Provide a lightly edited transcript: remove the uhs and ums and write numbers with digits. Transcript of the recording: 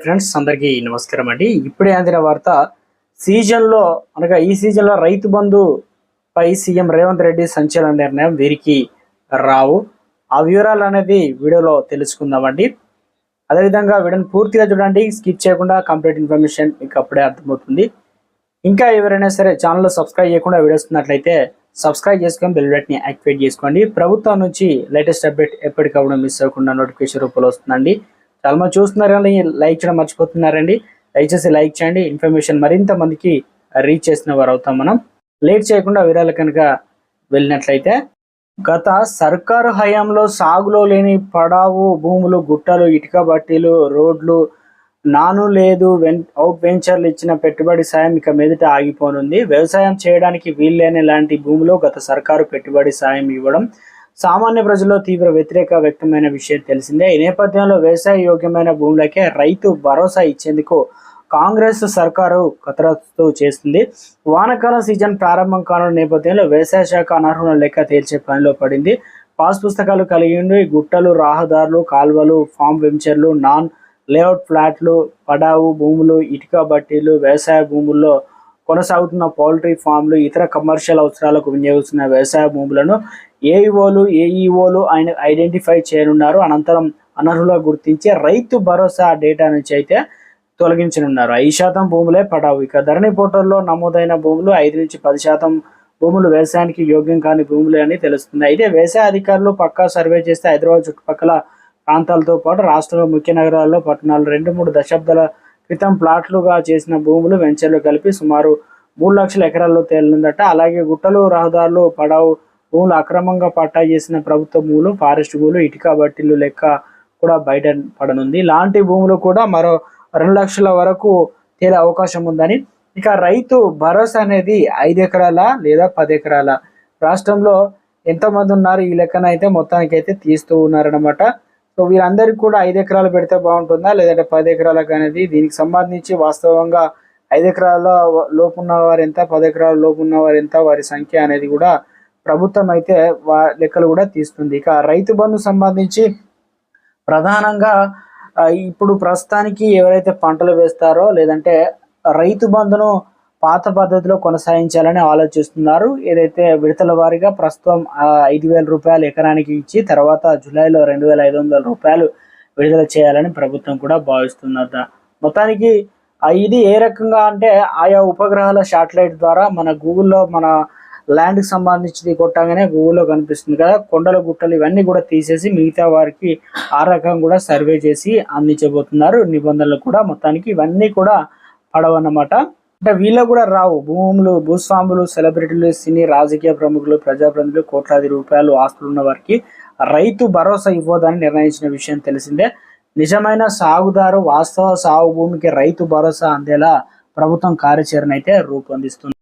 Friends అందరికీ నమస్కారం అండి. ఇప్పుడే అందిన వార్త సీజన్లో అనగా ఈ సీజన్లో రైతు బంధు పై సీఎం రేవంత్ రెడ్డి సంచలన నిర్ణయం వీరికి రావు. ఆ వివరాలు అనేది వీడియోలో తెలుసుకుందామండి. అదేవిధంగా వీడియోని పూర్తిగా చూడండి, స్కిప్ చేయకుండా కంప్లీట్ ఇన్ఫర్మేషన్ మీకు అప్పుడే అర్థమవుతుంది. ఇంకా ఎవరైనా సరే ఛానల్ సబ్స్క్రైబ్ చేయకుండా వీడియోస్ ఉన్నట్లయితే సబ్స్క్రైబ్ చేసుకొని బెల్ బటన్ని యాక్టివేట్ చేసుకోండి. ప్రభుత్వం నుంచి లేటెస్ట్ అప్డేట్ ఎప్పటికప్పుడు మిస్ అవ్వకుండా నోటిఫికేషన్ రూపంలో వస్తుందండి. చాలా మంది చూస్తున్నారు కానీ లైక్ చేయడం మర్చిపోతున్నారండి. దయచేసి లైక్ చేయండి. ఇన్ఫర్మేషన్ మరింత మందికి రీచ్ చేసిన వారు అవుతాం. మనం లేట్ చేయకుండా వివరాలు కనుక వెళ్ళినట్లయితే, గత సర్కారు హయాంలో సాగులో లేని పడావు భూములు, గుట్టలు, ఇటుక బట్టీలు, రోడ్లు, నాను లేదు అవుట్ వెంచర్లు ఇచ్చిన పెట్టుబడి సాయం ఇక మీదట ఆగిపోనుంది. వ్యవసాయం చేయడానికి వీల్లేని లాంటి భూములు గత సర్కారు పెట్టుబడి సాయం ఇవ్వడం సామాన్య ప్రజల్లో తీవ్ర వ్యతిరేక వ్యక్తమైన విషయం తెలిసిందే. ఈ నేపథ్యంలో వ్యవసాయ యోగ్యమైన భూములకే రైతు భరోసా ఇచ్చేందుకు కాంగ్రెస్ సర్కారు కసరత్తు చేస్తుంది. వానాకాలం సీజన్ ప్రారంభం కానున్న నేపథ్యంలో వ్యవసాయ శాఖ అనర్హుల లెక్క తేల్చే పనిలో పడింది. పాస్ పుస్తకాలు కలిగి ఉండి గుట్టలు, రహదారులు, కాల్వలు, ఫామ్ వెంచర్లు, నాన్ లేఅవుట్ ఫ్లాట్లు, పడావు భూములు, ఇటుక బట్టీలు, వ్యవసాయ భూముల్లో కొనసాగుతున్న పౌల్ట్రీ ఫామ్లు, ఇతర కమర్షియల్ అవసరాలకు వినియోగిస్తున్న వ్యవసాయ భూములను ఏఈఓలు ఐడెంటిఫై చేయనున్నారు. అనంతరం అనర్హులుగా గుర్తించి రైతు భరోసా డేటా నుంచి అయితే తొలగించనున్నారు. 5% భూములే పడావు. ఇక ధరణి పోర్టల్లో నమోదైన భూములు 5 నుంచి 10% భూములు వ్యవసాయానికి యోగ్యం కాని భూములే అని తెలుస్తుంది. అయితే వ్యవసాయ అధికారులు పక్కా సర్వే చేస్తే హైదరాబాద్ చుట్టుపక్కల ప్రాంతాలతో పాటు రాష్ట్రంలో ముఖ్య నగరాల్లో పట్టణాలు 2-3 దశాబ్దాల క్రితం ప్లాట్లుగా చేసిన భూములు, వెంచర్లు కలిపి సుమారు 3 లక్షల ఎకరాల్లో తేలిందట. అలాగే గుట్టలు, రహదారులు, పడావు భూములు, అక్రమంగా పట్టా చేసిన ప్రభుత్వ భూములు, ఫారెస్ట్ భూములు, ఇటుక బట్టీలు లెక్క కూడా బయట పడనుంది. ఇలాంటి భూములు కూడా మరో 2 లక్షల వరకు తేలే అవకాశం ఉందని. ఇక రైతు భరోసా అనేది 5 ఎకరాల లేదా 10 ఎకరాల, రాష్ట్రంలో ఎంతమంది ఉన్నారు ఈ లెక్కన అయితే మొత్తానికి అయితే తీస్తూ ఉన్నారనమాట. సో వీరందరికీ కూడా 5 ఎకరాలు పెడితే బాగుంటుందా లేదంటే 10 ఎకరాలకు అనేది, దీనికి సంబంధించి వాస్తవంగా 5 ఎకరాల లోపు ఉన్న వారు ఎంత, 10 ఎకరాల లోపు ఉన్న వారు ఎంత, వారి సంఖ్య అనేది కూడా ప్రభుత్వం అయితే లెక్కలు కూడా తీస్తుంది. ఇక రైతు బంధు సంబంధించి ప్రధానంగా ఇప్పుడు ప్రస్తుతానికి ఎవరైతే పంటలు వేస్తారో లేదంటే రైతు బంధును పాత పద్ధతిలో కొనసాగించాలని ఆలోచిస్తున్నారు. ఏదైతే విడతల వారీగా ప్రస్తుతం 5,000 రూపాయలు ఎకరానికి ఇచ్చి తర్వాత జూలైలో 2,500 రూపాయలు విడుదల చేయాలని ప్రభుత్వం కూడా భావిస్తున్నది. మొత్తానికి ఇది ఏ రకంగా అంటే ఆయా ఉపగ్రహాల శాటిలైట్ ద్వారా మన గూగుల్లో మన ల్యాండ్కి సంబంధించి కొట్టగానే గూగుల్లో కనిపిస్తుంది కదా, కొండల గుట్టలు ఇవన్నీ కూడా తీసేసి మిగతా వారికి ఆ రకం కూడా సర్వే చేసి అందించబోతున్నారు. నిబంధనలు కూడా మొత్తానికి ఇవన్నీ కూడా పడవన్నమాట. అంటే వీళ్ళకు కూడా రావు భూములు, భూస్వాములు, సెలబ్రిటీలు, సినీ రాజకీయ ప్రముఖులు, ప్రజాప్రతినిధులు, కోట్లాది రూపాయలు ఆస్తులు ఉన్న వారికి రైతు భరోసా ఇవ్వదని నిర్ణయించిన విషయం తెలిసిందే. నిజమైన సాగుదారు వాస్తవ సాగు భూమికి రైతు భరోసా అందేలా ప్రభుత్వం కార్యాచరణ అయితే రూపొందిస్తుంది.